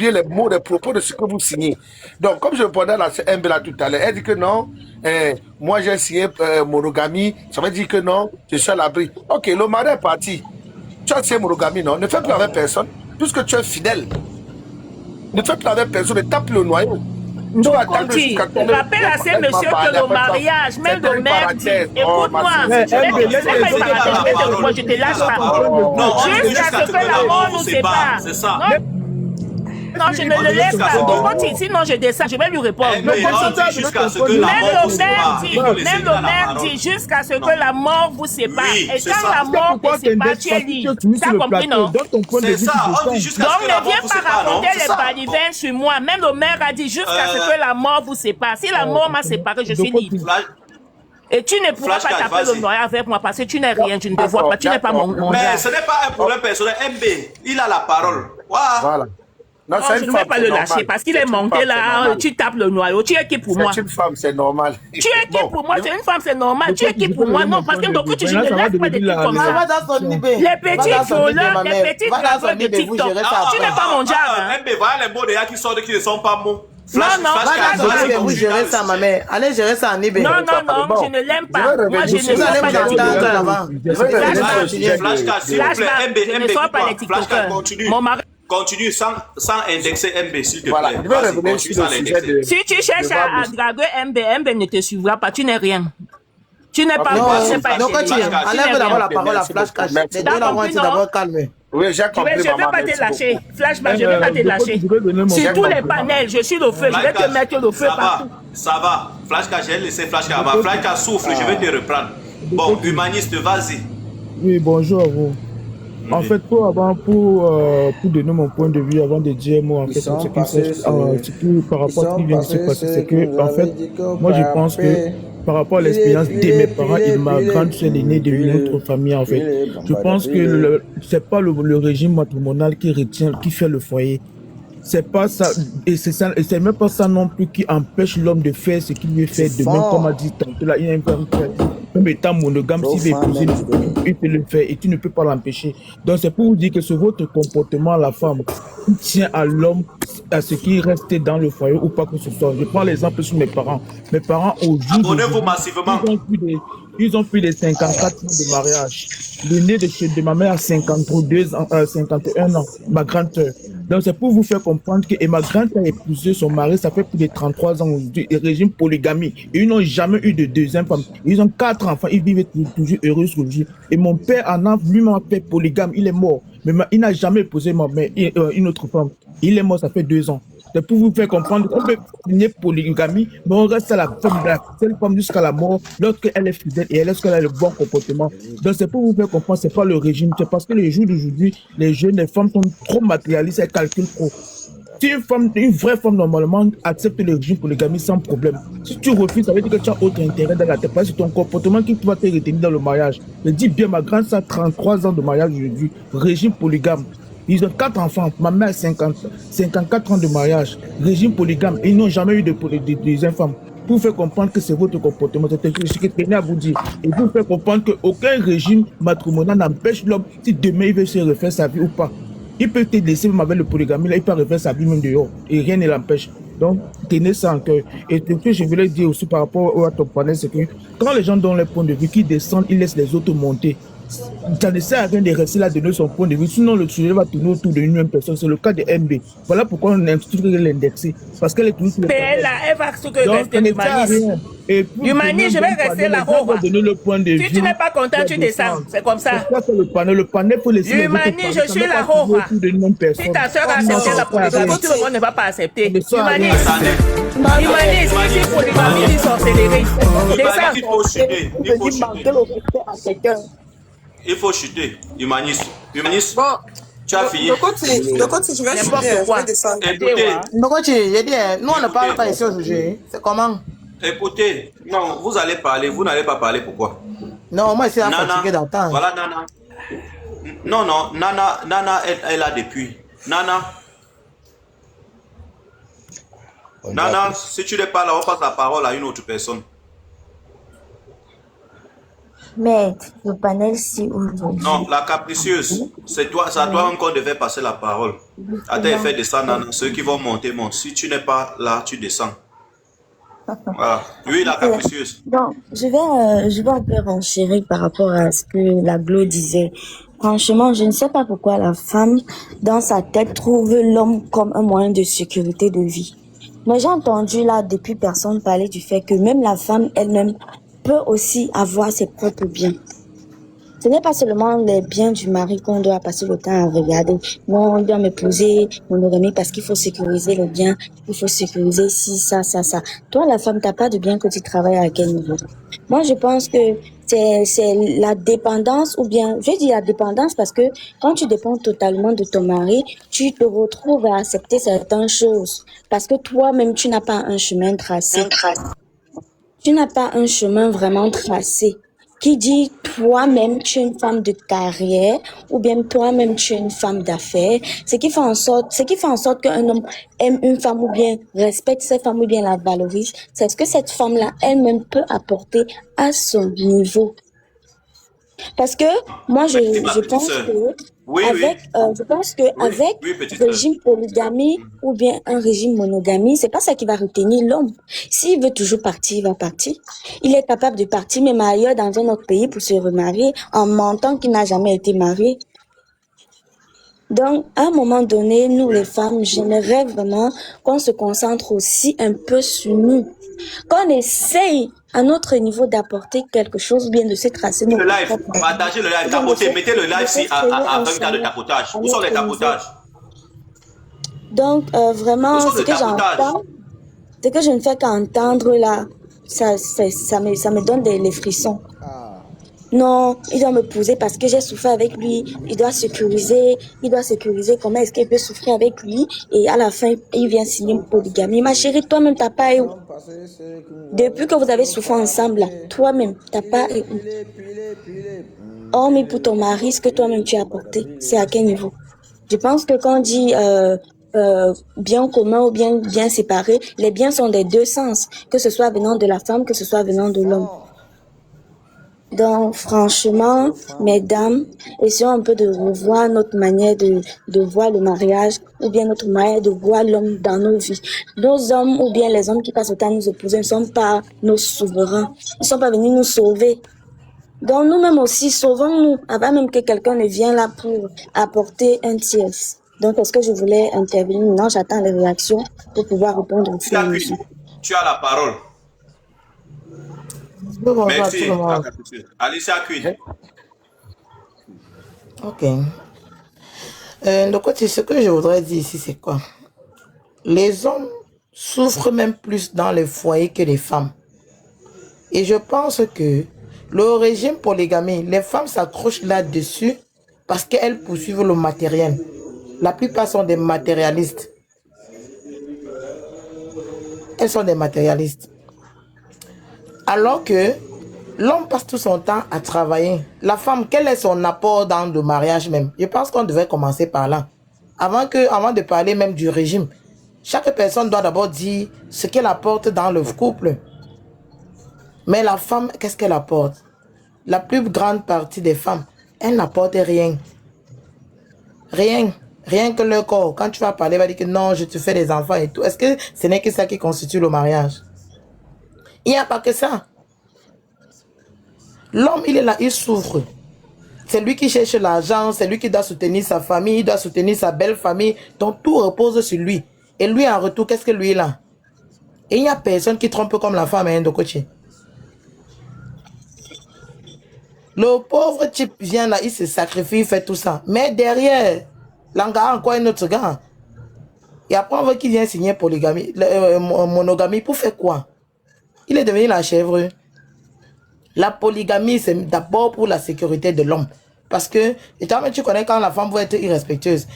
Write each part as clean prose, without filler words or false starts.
oublié les mots, les propos de ce que vous signez. Donc, comme je répondais à la MB là tout à l'heure, elle dit que non, moi j'ai signé monogamie, ça veut dire que non, je suis à l'abri. Ok, le mari est parti. Tu as signé monogamie, non? Ne fais plus avec personne, puisque tu es fidèle. Ne fais plus avec personne, ne tape le noyau. Tu vas attendre jusqu'à tomber. Rappelle à ces messieurs que le mariage, même le maire dit, écoute-moi, je te lâche pas. Jusqu'à ce que la mort nous sépare. C'est ça. Non, je ne le laisse pas. Donc, sinon je descends, je vais lui répondre. Même le maire dit jusqu'à ce que la mort vous sépare. Et quand la mort te sépare, tu es libre. Tu as compris, non? C'est ça. Donc, ne viens pas raconter les balivernes sur moi. Même le maire a dit jusqu'à ce que la mort vous sépare. Si la mort m'a séparé, je suis libre. Et tu ne pourras pas taper le noyau avec moi parce que tu n'es rien, tu ne te vois pas, tu n'es pas mon Mais ce n'est pas un problème personnel. MB, il a la parole. Voilà. Non, je ne vais pas le lâcher parce qu'il est monté là, tu tapes le noyau. Tu es qui pour moi? C'est une femme, c'est normal. Tu es qui pour moi? C'est une femme, c'est normal. Tu es qui pour moi? Non, parce que donc tu ne laisses pas des trucs comme ça. Les petits voleurs, les petites graveurs de TikTok. Tu n'es pas mon diable. MB, voilà les mots de qui sortent qui ne sont pas mots. Vous gérez ça, ma mère. Allez gérer ça en eBay. Non, je ne l'aime pas. Moi, je ne suis pas les TikTokers. Je ne suis pas les TikTokers. Mon mari. Continue sans indexer MB, s'il te plaît. Si tu cherches à draguer MB ne te suivra pas. Tu n'es rien. Tu n'es pas bon, c'est pas donc, enlève d'abord la parole à Flash Cash. Les deux là vont être d'abord calmés. Oui, j'ai compris. Je ne vais pas te lâcher. Flashback, je ne vais pas te lâcher. Sur tous les panels, je suis le feu. Je vais te mettre le feu partout. Ça va. Flash Cash, j'ai laissé Flash Cash. Flash Cash souffle, je vais te reprendre. Bon, humaniste, vas-y. Oui, bonjour à vous. En fait, pour donner mon point de vue, avant de dire moi, en fait, par rapport à ce qui vient de se passer, c'est que, en fait, moi, je pense que par rapport à l'expérience de mes parents et de ma grande sœur aînée de notre famille, en fait, je pense que c'est pas le régime matrimonial qui retient, qui fait le foyer. C'est pas ça, et c'est même pas ça non plus qui empêche l'homme de faire ce qu'il lui fait de même, comme a dit tantôt là, il y a un peu même étant monogame, s'il veut épouser, il peut le faire et tu ne peux pas l'empêcher. Donc c'est pour vous dire que c'est votre comportement, la femme, qui tient à l'homme, à ce qui reste dans le foyer ou pas que ce soit. Je prends l'exemple sur mes parents. Mes parents, au jour abonnez-vous massivement. Ils ont plus de 54 ans de mariage. L'aîné de ma mère a 52 ans, 51 ans, ma grande sœur. Donc c'est pour vous faire comprendre que ma grande sœur a épousé son mari, ça fait plus de 33 ans aujourd'hui, régime polygamie. Et ils n'ont jamais eu de deuxième femme. Ils ont 4 enfants, ils vivent toujours heureux aujourd'hui. Et mon père en a lui-même fait polygame, il est mort. Mais il n'a jamais épousé ma mère, une autre femme. Il est mort, ça fait 2 ans. C'est pour vous faire comprendre qu'on peut signer polygamie, mais on reste à la seule femme jusqu'à la mort, lorsqu'elle est fidèle et lorsqu'elle a le bon comportement. Donc c'est pour vous faire comprendre, c'est pas le régime, c'est parce que les jours d'aujourd'hui, les jeunes, les femmes sont trop matérialistes, elles calculent trop. Si une vraie femme normalement accepte le régime polygamie sans problème, si tu refuses, ça veut dire que tu as autre intérêt dans la tête, parce que c'est ton comportement qui va te retenir dans le mariage. Je dis bien, ma grande sœur a 33 ans de mariage aujourd'hui, régime polygame. Ils ont 4 enfants, ma mère a 54 ans de mariage, régime polygame, ils n'ont jamais eu de femmes. Pour faire comprendre que c'est votre comportement, c'est ce que je tenais à vous dire. Et pour faire comprendre qu'aucun régime matrimonial n'empêche l'homme, si demain il veut se refaire sa vie ou pas. Il peut te laisser même avec le polygamie, là, il peut refaire sa vie même dehors. Et rien ne l'empêche. Donc, tenez ça en cœur. Et ce que je voulais dire aussi par rapport à ton panel, c'est que quand les gens donnent leur point de vue, qui descendent, ils laissent les autres monter. Ça ne sert à rien de rester là, de donner son point de vue. Sinon, le sujet va tourner autour d'une même personne. C'est le cas de MB. Voilà pourquoi on instruit l'indexer. Parce qu'elle est toujours sur le elle va rester humaniste. Humaniste, je vais rester là-haut. Si tu n'es pas content, tu descends. C'est comme ça. C'est le panel. Le panel, il faut laisser. Humaniste, je suis là-haut. Si ta soeur a accepté la polygamie, tout le monde ne va pas accepter. Humaniste, si polygamie, dit sorcellerie. Il faut chuter. Humaniste. Bon, tu as fini. Je vais chuter. Je vais descendre. Écoutez. Nous, on ne parle pas ici aujourd'hui. C'est comment? Écoutez, non, vous allez parler. Vous n'allez pas parler. Pourquoi? Non, moi, c'est fatigué d'entendre. Voilà, Nana. Non, Nana, elle a depuis. Nana, si tu ne parles, on passe la parole à une autre personne. Mais le panel, si aujourd'hui. Non, la capricieuse, c'est à toi même qu'on devait passer la parole. Attends, fait descendre, ceux qui vont monter, montent. Si tu n'es pas là, tu descends. Voilà. Oui, la capricieuse. Donc, je vais un peu renchérir par rapport à ce que la Glo disait. Franchement, je ne sais pas pourquoi la femme, dans sa tête, trouve l'homme comme un moyen de sécurité de vie. Mais j'ai entendu là, depuis personne parler du fait que même la femme elle-même peut aussi avoir ses propres biens. Ce n'est pas seulement les biens du mari qu'on doit passer le temps à regarder. Moi, on doit m'épouser, monogamie, parce qu'il faut sécuriser les biens, il faut sécuriser ci, ça. Toi, la femme, t'as pas de biens que tu travailles à quel niveau? Moi, je pense que c'est la dépendance, ou bien, je dis la dépendance parce que quand tu dépends totalement de ton mari, tu te retrouves à accepter certaines choses. Parce que toi-même, tu n'as pas un chemin tracé. Tu n'as pas un chemin vraiment tracé qui dit toi-même tu es une femme de carrière ou bien toi-même tu es une femme d'affaires. Ce qui fait en sorte qu'un homme aime une femme ou bien respecte cette femme ou bien la valorise, c'est ce que cette femme-là elle-même peut apporter à son niveau. Parce que moi je pense que je pense que avec régime polygamie ou bien un régime monogamie, c'est pas ça qui va retenir l'homme. S'il veut toujours partir, il va partir. Il est capable de partir même ailleurs dans un autre pays pour se remarier en mentant qu'il n'a jamais été marié. Donc, à un moment donné, nous les femmes, j'aimerais vraiment qu'on se concentre aussi un peu sur nous. Qu'on essaye à notre niveau d'apporter quelque chose, bien de se tracer. Le live, partagez le live, tapotez, mettez le live ici à 20 cas de tapotage. Où sont les tapotages? Donc, vraiment, ce que j'entends, ce que je ne fais qu'entendre là, ça me donne les frissons. Non, il doit me poser parce que j'ai souffert avec lui. Il doit sécuriser. Comment est-ce qu'il peut souffrir avec lui? Et à la fin, il vient signer une polygamie. Ma chérie, toi-même, t'as pas eu. Depuis que vous avez souffert ensemble, là, toi-même, t'as pas eu. Oh, mais pour ton mari, ce que toi-même tu as apporté, c'est à quel niveau? Je pense que quand on dit bien commun ou bien séparé, les biens sont des deux sens, que ce soit venant de la femme, que ce soit venant de l'homme. Donc, franchement, mesdames, essayons un peu de revoir notre manière de voir le mariage ou bien notre manière de voir l'homme dans nos vies. Nos hommes ou bien les hommes qui passent le temps à nous épouser ne sont pas nos souverains. Ils ne sont pas venus nous sauver. Donc, nous-mêmes aussi, sauvons-nous avant même que quelqu'un ne vienne là pour apporter un tiers. Donc, est-ce que je voulais intervenir? Maintenant, j'attends les réactions pour pouvoir répondre aux filles. Tu as la parole. Merci. Alicia Cuit. Ok. Donc, ce que je voudrais dire ici, c'est quoi? Les hommes souffrent même plus dans les foyers que les femmes. Et je pense que le régime polygamie, les femmes s'accrochent là-dessus parce qu'elles poursuivent le matériel. La plupart sont des matérialistes. Elles sont des matérialistes. Alors que l'homme passe tout son temps à travailler. La femme, quel est son apport dans le mariage même? Je pense qu'on devait commencer par là. Avant de parler même du régime, chaque personne doit d'abord dire ce qu'elle apporte dans le couple. Mais la femme, qu'est-ce qu'elle apporte? La plus grande partie des femmes, elles n'apportent rien. Rien. Rien que le corps. Quand tu vas parler, elle va dire que non, je te fais des enfants et tout. Est-ce que ce n'est que ça qui constitue le mariage? Il n'y a pas que ça. L'homme, il est là, il souffre. C'est lui qui cherche l'argent, c'est lui qui doit soutenir sa famille, il doit soutenir sa belle famille. Donc tout repose sur lui. Et lui, en retour, qu'est-ce que lui il a? Et il n'y a personne qui trompe comme la femme, de coacher. Le pauvre type vient là, il se sacrifie, il fait tout ça. Mais derrière, l'engagement encore un autre gars. Et après, on veut qu'il vienne signer polygamie, monogamie pour faire quoi? Il est devenu la chèvre. La polygamie, c'est d'abord pour la sécurité de l'homme. Parce que, tu connais quand la femme veut être irrespectueuse.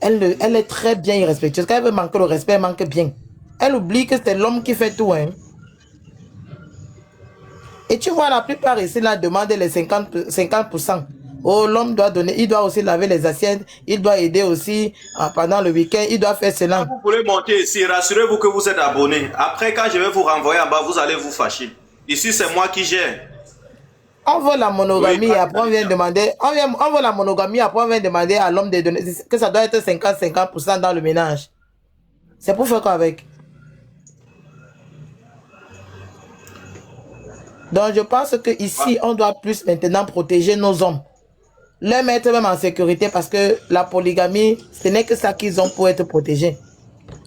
Elle est très bien irrespectueuse. Quand elle veut manquer le respect, elle manque bien. Elle oublie que c'est l'homme qui fait tout. Hein. Et tu vois, la plupart ici, là, demandent les 50%. Oh, l'homme doit donner, il doit aussi laver les assiettes, il doit aider aussi pendant le week-end, il doit faire cela. Vous pouvez monter ici, rassurez-vous que vous êtes abonné. Après, quand je vais vous renvoyer en bas, vous allez vous fâcher. Ici, c'est moi qui gère. On veut la monogamie, Oui, après on vient demander, on veut la monogamie, après on vient demander à l'homme de donner, que ça doit être 50-50% dans le ménage. C'est pour faire quoi avec? Donc je pense que ici, on doit plus maintenant protéger nos hommes. Les mettre même en sécurité parce que la polygamie, ce n'est que ça qu'ils ont pour être protégés.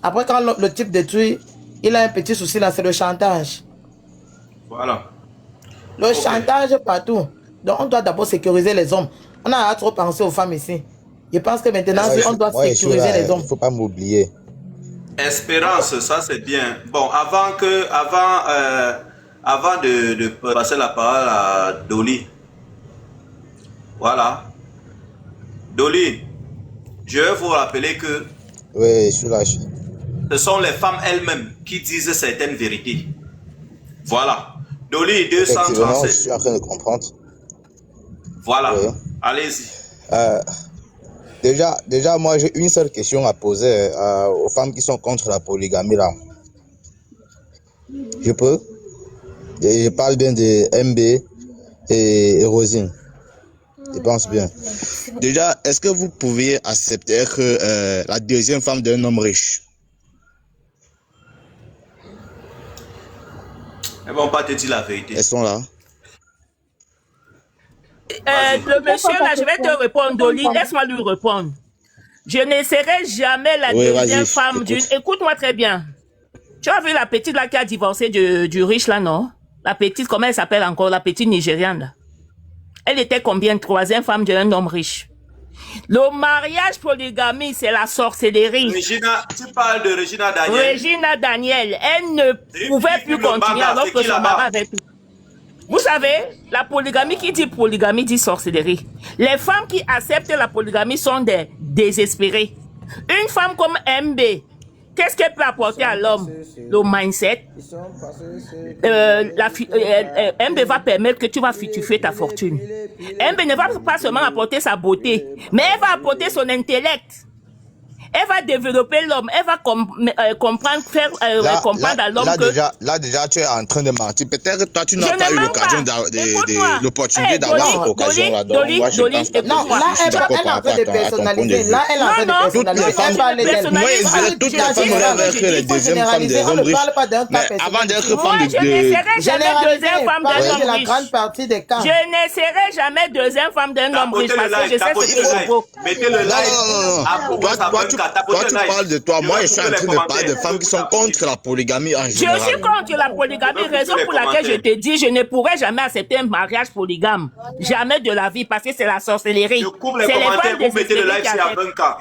Après, quand le type détruit, il a un petit souci là, c'est le chantage. Voilà. Le chantage partout. Donc, on doit d'abord sécuriser les hommes. On a trop pensé aux femmes ici. Je pense que maintenant, on doit sécuriser les hommes. Il ne faut pas m'oublier. Espérance, ça c'est bien. Bon, avant de passer la parole à Dolly. Voilà. Dolly, je vais vous rappeler que Oui, je suis là. ce sont les femmes elles-mêmes qui disent certaines vérités. Voilà. Dolly Effectivement, je 237. suis en train de comprendre. Voilà. Oui. Allez-y. Déjà, moi, j'ai une seule question à poser aux femmes qui sont contre la polygamie, là. Je peux? Je parle bien de MB et Rosine. Je pense bien. Déjà, est-ce que vous pouviez accepter être la deuxième femme d'un homme riche? Elles vont pas te dire la vérité. Elles sont là. Le monsieur là, je vais te répondre, Dolly. Laisse-moi lui répondre. Je ne serai jamais la deuxième femme d'une. Écoute-moi très bien. Tu as vu la petite là qui a divorcé du riche là, non? La petite, comment elle s'appelle encore? La petite Nigériane là. Elle était combien? Troisième femme d'un homme riche. Le mariage polygamie, c'est la sorcellerie. Regina, tu parles de Regina Daniel. Regina Daniel, elle ne pouvait plus continuer alors que son mari avait pu. Vous savez, la polygamie, qui dit polygamie dit sorcellerie. Les femmes qui acceptent la polygamie sont des désespérées. Une femme comme MB, qu'est-ce qu'elle peut apporter à l'homme? Le mindset. MB va permettre que tu vas fructifier ta fortune. MB ne va pas seulement apporter sa beauté, mais elle va apporter son intellect. Elle va développer l'homme, elle va comprendre, faire comprendre à l'homme que... Là, déjà, tu es en train de mentir. Peut-être que toi, tu n'as pas eu l'occasion l'opportunité d'avoir cette occasion-là. Dolly, non, là, elle est en train de personnaliser. Là, elle est en train de personnaliser. Moi, je dirais toutes les femmes doivent être les deuxièmes femmes des hommes riches. Mais avant d'être femme je ne serai jamais deuxième femme d'un homme riche. grande partie des cas. Je ne serai jamais deuxième femme d'un homme riche parce que je sais ce que je vaux. Mettez le live. Toi, tu parles de toi. Moi, je suis en train de parler de femmes qui sont contre la polygamie en général. Je suis contre la polygamie, raison pour laquelle je te dis, je ne pourrai jamais accepter un mariage polygame. Jamais de la vie, parce que c'est la sorcellerie. Je coupe les commentaires, vous mettez le live sur Abunka.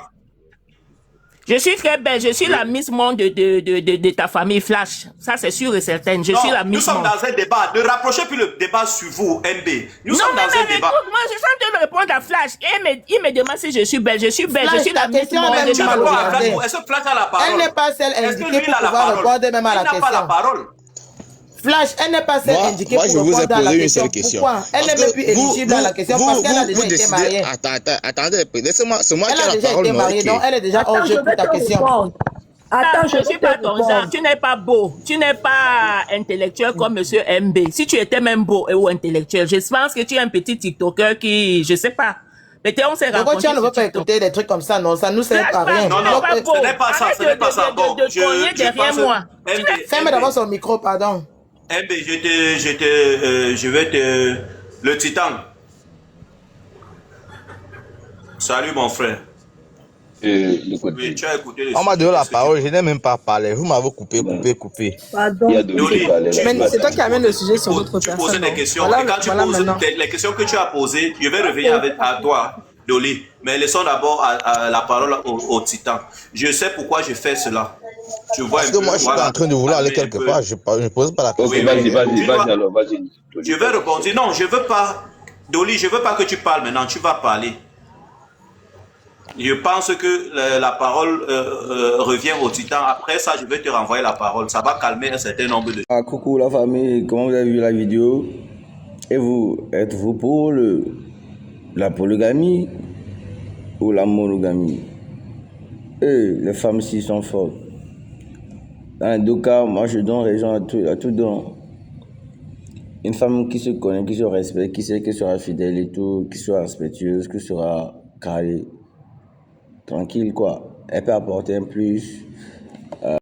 Je suis très belle, je suis la Miss Monde de ta famille Flash. Ça, c'est sûr et certain. Je suis la Miss Monde. Nous sommes dans un débat. Ne rapprochez plus le débat sur vous, MB. Nous sommes dans un débat. Écoute, moi, je suis en train de répondre à Flash. Et il me demande si je suis belle. Je suis belle, je suis la Miss Monde. Est-ce que Flash a la parole? Elle n'est pas celle indiquée pour pouvoir répondre même à la question. Elle n'a pas la parole. Flash, elle n'est pas celle indiquée pour répondre à la question. Pourquoi? Elle n'est même plus éligible à la question parce qu'elle a déjà été mariée. Attendez, laissez-moi, c'est moi qui ai Elle a la déjà parole. été mariée, donc elle est déjà hors jeu pour ta question. Attends, je ne suis pas ton genre. Tu n'es pas beau. Tu n'es pas intellectuel comme Monsieur MB. Si tu étais même beau ou intellectuel, je pense que tu es un petit TikToker qui, je sais pas. Peut-être on s'est rencontrés. Pourquoi tu ne veux pas écouter des trucs comme ça? Non, ça nous sert à rien. Non, ce n'est pas ça. Ce n'est pas ça. Bon, je pense. Moi. Ferme d'abord son micro, pardon. MB, je vais te... Le Titan. Salut mon frère. Oui, tu as écouté On m'a donné la parole, je n'ai même pas parlé. Vous m'avez coupé. Pardon. Mais c'est toi qui amène le sujet sur d'autres personnes. Tu posais des questions. Et quand tu poses les questions que tu as posées, je vais revenir à toi, Dolly. Mais laissons d'abord la parole au Titan. Je sais pourquoi je fais cela. Tu vois Parce que moi, je suis en train de vouloir aller quelque part. Je ne pose pas la question. Oui, vas-y alors, vas-y. Je vais répondre. Non, je veux pas. Dolly, je veux pas que tu parles maintenant. Tu vas parler. Je pense que la parole revient au Titan. Après ça, je vais te renvoyer la parole. Ça va calmer un certain nombre de... Coucou la famille, comment vous avez vu la vidéo? Et vous, êtes-vous pour la polygamie ou la monogamie? Les femmes ci sont fortes. Dans les deux cas, moi je donne raison à tout don. Une femme qui se connaît, qui se respecte, qui sait qu'elle sera fidèle et tout, qui sera respectueuse, qui sera carrée, tranquille quoi. Elle peut apporter un plus